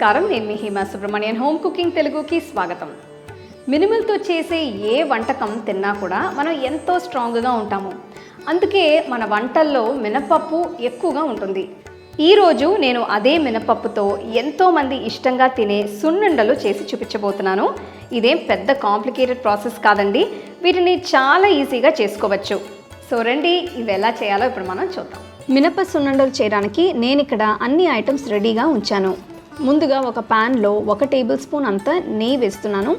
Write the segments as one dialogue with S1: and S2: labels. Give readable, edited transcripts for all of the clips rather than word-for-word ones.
S1: నమస్కారం, నేను మీ Subramanian. Home cooking తెలుగుకి స్వాగతం. మినుములతో చేసే ఏ వంటకం తిన్నా కూడా మనం ఎంతో స్ట్రాంగ్గా ఉంటాము. అందుకే మన వంటల్లో మినపప్పు ఎక్కువగా ఉంటుంది. ఈరోజు నేను అదే మినపప్పుతో ఎంతోమంది ఇష్టంగా తినే సున్నుండలు చేసి చూపించబోతున్నాను. ఇదేం పెద్ద కాంప్లికేటెడ్ ప్రాసెస్ కాదండి, వీటిని చాలా ఈజీగా చేసుకోవచ్చు. సో రండి, ఇవి ఎలా చేయాలో ఇప్పుడు మనం చూద్దాం. మినప సున్నుండలు చేయడానికి నేను ఇక్కడ అన్ని ఐటమ్స్ రెడీగా ఉంచాను. ముందుగా ఒక ప్యాన్లో 1 టేబుల్ స్పూన్ అంత నెయ్యి వేస్తున్నాను.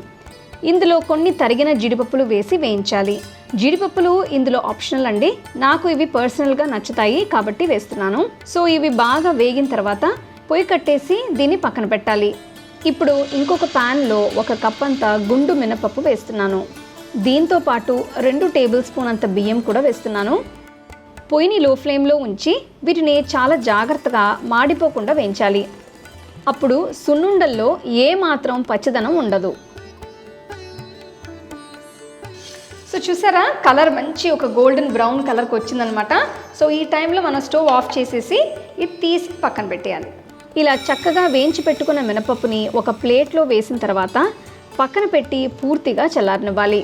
S1: ఇందులో కొన్ని తరిగిన జీడిపప్పులు వేసి వేయించాలి. జీడిపప్పులు ఇందులో ఆప్షనల్ అండి, నాకు ఇవి పర్సనల్గా నచ్చుతాయి కాబట్టి వేస్తున్నాను. సో ఇవి బాగా వేగిన తర్వాత పొయ్యి కట్టేసి దీన్ని పక్కన పెట్టాలి. ఇప్పుడు ఇంకొక ప్యాన్లో 1 కప్ అంత గుండు మినపప్పు వేస్తున్నాను. దీంతో పాటు 2 టేబుల్ స్పూన్ అంత బియ్యం కూడా వేస్తున్నాను. పొయ్యిని లో ఫ్లేమ్లో ఉంచి వీటిని చాలా జాగ్రత్తగా మాడిపోకుండా వేయించాలి. అప్పుడు సున్నుండల్లో ఏ మాత్రం పచ్చదనం ఉండదు. సో చూసారా, కలర్ మంచి ఒక గోల్డెన్ బ్రౌన్ కలర్కి వచ్చిందనమాట. సో ఈ టైంలో మనం స్టవ్ ఆఫ్ చేసేసి ఇది తీసి పక్కన పెట్టేయాలి. ఇలా చక్కగా వేయించి పెట్టుకున్న మినపప్పుని ఒక ప్లేట్లో వేసిన తర్వాత పక్కన పెట్టి పూర్తిగా చల్లారనివ్వాలి.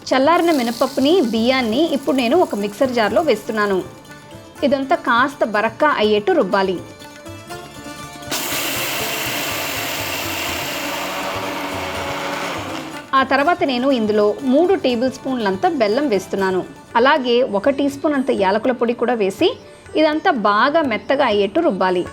S1: చల్లారిన మినపప్పుని బియ్యాన్ని ఇప్పుడు నేను ఒక మిక్సర్ జార్లో వేస్తున్నాను. ఇదంతా కాస్త బరక్క అయ్యేట్టు రుబ్బాలి. ఆ తర్వాత నేను ఇందులో 3 టేబుల్ స్పూన్లంత బెల్లం వేస్తున్నాను. అలాగే 1 టీ స్పూన్ అంత యాలకుల పొడి కూడా వేసి ఇదంతా బాగా మెత్తగా అయ్యేట్టు రుబ్బాలి.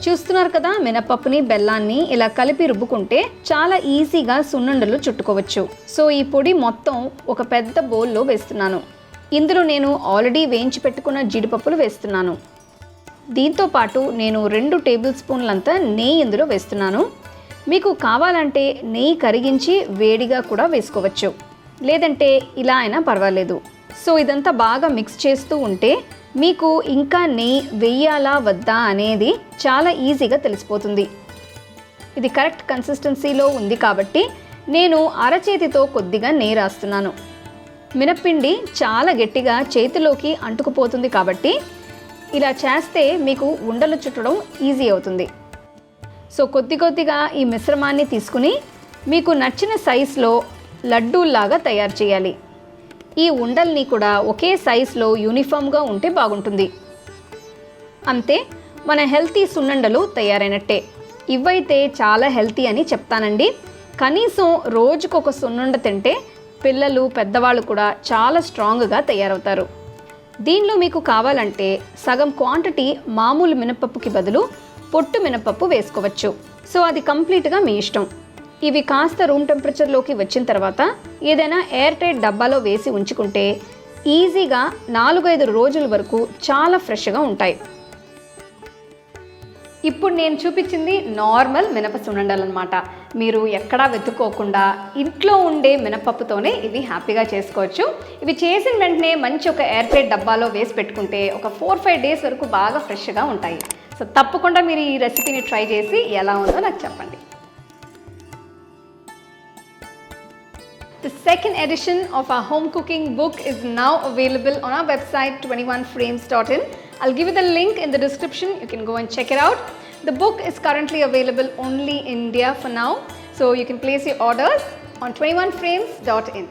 S1: చూస్తున్నారు కదా, మినపప్పుని బెల్లాన్ని ఇలా కలిపి రుబ్బుకుంటే చాలా ఈజీగా సున్నుండలు చుట్టుకోవచ్చు. సో ఈ పొడి మొత్తం ఒక పెద్ద బౌల్లో వేస్తున్నాను. ఇందులో నేను ఆల్రెడీ వేయించి పెట్టుకున్న జీడిపప్పులు వేస్తున్నాను. దీంతో పాటు నేను 2 టేబుల్ స్పూన్లంతా నెయ్యి ఇందులో వేస్తున్నాను. మీకు కావాలంటే నెయ్యి కరిగించి వేడిగా కూడా వేసుకోవచ్చు, లేదంటే ఇలా అయినా పర్వాలేదు. సో ఇదంతా బాగా మిక్స్ చేస్తూ ఉంటే మీకు ఇంకా నెయ్యి వేయాలా వద్దా అనేది చాలా ఈజీగా తెలిసిపోతుంది. ఇది కరెక్ట్ కన్సిస్టెన్సీలో ఉంది కాబట్టి నేను అరచేతితో కొద్దిగా నెయ్యి రాస్తున్నాను. మినప్పిండి చాలా గట్టిగా చేతిలోకి అంటుకుపోతుంది కాబట్టి ఇలా చేస్తే మీకు ఉండలు చుట్టడం ఈజీ అవుతుంది. సో కొద్ది కొద్దిగా ఈ మిశ్రమాన్ని తీసుకుని మీకు నచ్చిన సైజులో లడ్డూల్లాగా తయారు చేయాలి. ఈ ఉండల్ని కూడా ఒకే సైజులో యూనిఫామ్గా ఉంటే బాగుంటుంది. అంతే, మన హెల్తీ సున్నుండలు తయారైనట్టే. ఇవైతే చాలా హెల్తీ అని చెప్తానండి. కనీసం రోజుకొక సున్నుండ తింటే పిల్లలు పెద్దవాళ్ళు కూడా చాలా స్ట్రాంగ్గా తయారవుతారు. దీనిలో మీకు కావాలంటే సగం క్వాంటిటీ మామూలు మినపప్పుకి బదులు పొట్టు మినపప్పు వేసుకోవచ్చు. సో అది కంప్లీట్గా మీ ఇష్టం. ఇవి కాస్త రూమ్ టెంపరేచర్లోకి వచ్చిన తర్వాత ఏదైనా ఎయిర్ టైట్ డబ్బాలో వేసి ఉంచుకుంటే ఈజీగా 4-5 రోజుల వరకు చాలా ఫ్రెష్గా ఉంటాయి. ఇప్పుడు నేను చూపించింది నార్మల్ మినప సున్నుండలు అనమాట. మీరు ఎక్కడా వెతుక్కోకుండా ఇంట్లో ఉండే మినపప్పుతోనే ఇవి హ్యాపీగా చేసుకోవచ్చు. ఇవి చేసిన వెంటనే మంచి ఒక ఎయిర్ టైట్ డబ్బాలో వేసి పెట్టుకుంటే ఒక 4-5 డేస్ వరకు బాగా ఫ్రెష్గా ఉంటాయి. సో తప్పకుండా మీరు ఈ రెసిపీని ట్రై చేసి ఎలా ఉందో నాకు చెప్పండి. The second edition of our home cooking book is now available on our website 21frames.in. I'll give you the link in the description. You can go and check it out. The book is currently available only in India for now, so you can place your orders on 21frames.in.